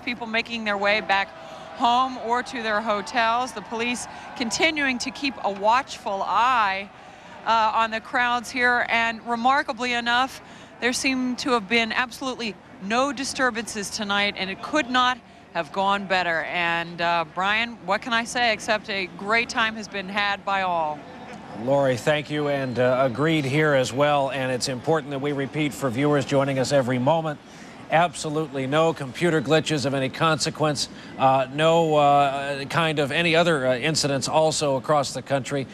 people making their way back home or to their hotels. The police continuing to keep a watchful eye on the crowds here, and remarkably enough, there seem to have been absolutely no disturbances tonight, and it could not have gone better. And Brian, what can I say except a great time has been had by all. Lori, thank you, and agreed here as well. And it's important that we repeat for viewers joining us every moment, absolutely no computer glitches of any consequence, no kind of any other incidents also across the country.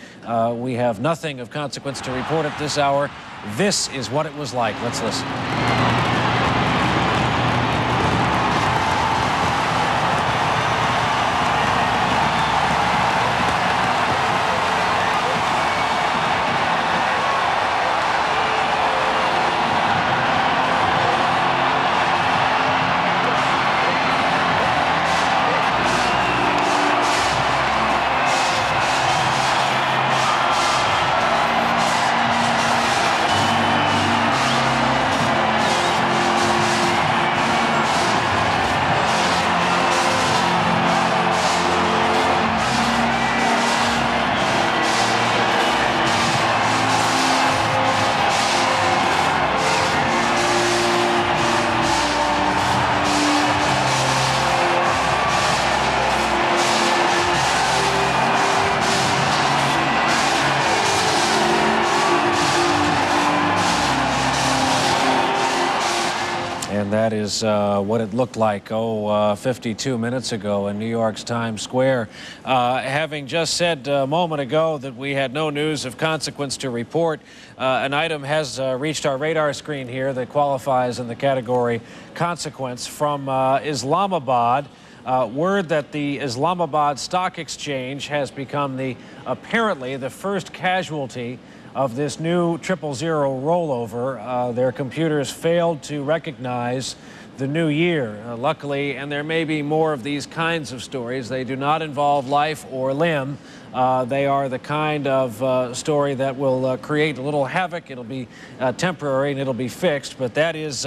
We have nothing of consequence to report at this hour. This is what it was like. Let's listen. And that is what it looked like, 52 minutes ago in New York's Times Square. Having just said a moment ago that we had no news of consequence to report, an item has reached our radar screen here that qualifies in the category consequence from Islamabad. Word that the Islamabad Stock Exchange has become apparently the first casualty of this new 000 rollover. Their computers failed to recognize the new year, luckily, and there may be more of these kinds of stories. They do not involve life or limb. They are the kind of story that will create a little havoc. It'll be temporary and it'll be fixed, but that is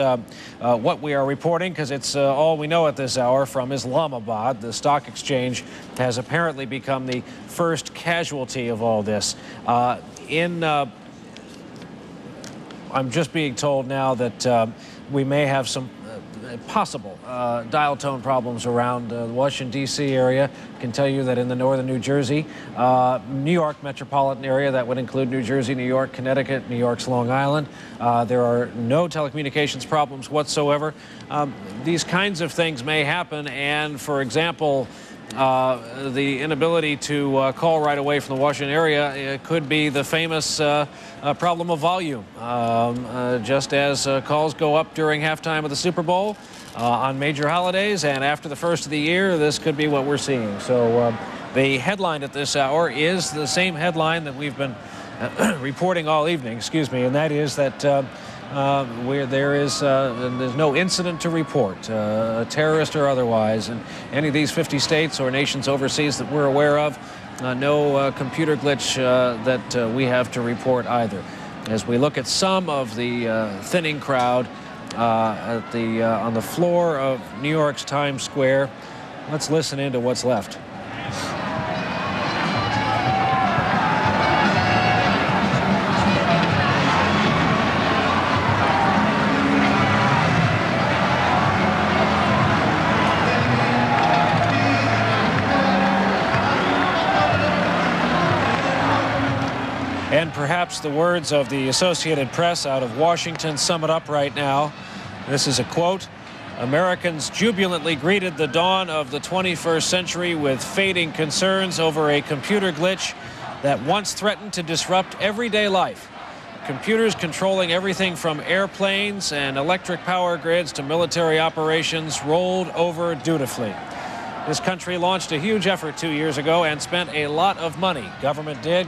what we are reporting, because it's all we know at this hour from Islamabad. The stock exchange has apparently become the first casualty of all this. I'm just being told now that we may have some possible dial tone problems around the Washington, D.C. area. I can tell you that in the northern New Jersey, New York metropolitan area, that would include New Jersey, New York, Connecticut, New York's Long Island, there are no telecommunications problems whatsoever. These kinds of things may happen, and for example, the inability to call right away from the Washington area could be the famous problem of volume. Just as calls go up during halftime of the Super Bowl, on major holidays, and after the first of the year, this could be what we're seeing. So the headline at this hour is the same headline that we've been reporting all evening, and that is that there's no incident to report, terrorist or otherwise, in any of these 50 states or nations overseas that we're aware of. No computer glitch that we have to report either. As we look at some of the thinning crowd on the floor of New York's Times Square, let's listen into what's left. And perhaps the words of the Associated Press out of Washington sum it up right now. This is a quote: "Americans jubilantly greeted the dawn of the 21st century with fading concerns over a computer glitch that once threatened to disrupt everyday life. Computers controlling everything from airplanes and electric power grids to military operations rolled over dutifully." This country launched a huge effort 2 years ago and spent a lot of money. Government did,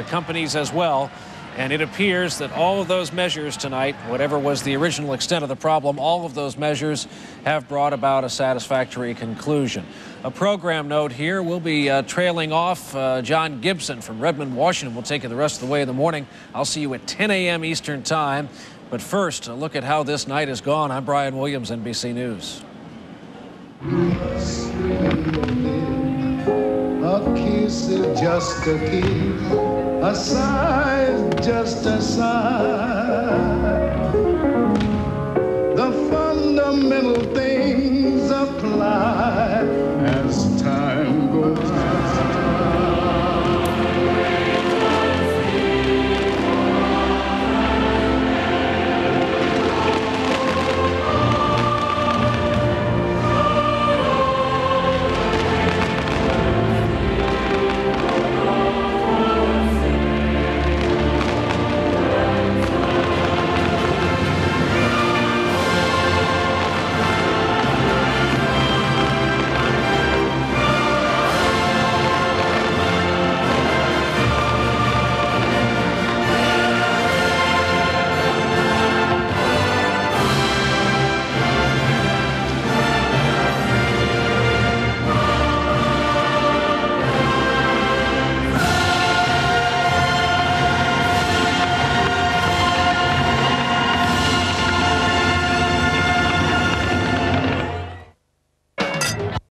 companies as well. And it appears that all of those measures tonight, whatever was the original extent of the problem, all of those measures have brought about a satisfactory conclusion. A program note here, we'll be trailing off. John Gibson from Redmond, Washington will take you the rest of the way in the morning. I'll see you at 10 a.m. Eastern Time. But first, a look at how this night has gone. I'm Brian Williams, NBC News. A kiss is just a kiss, a sigh is just a sigh.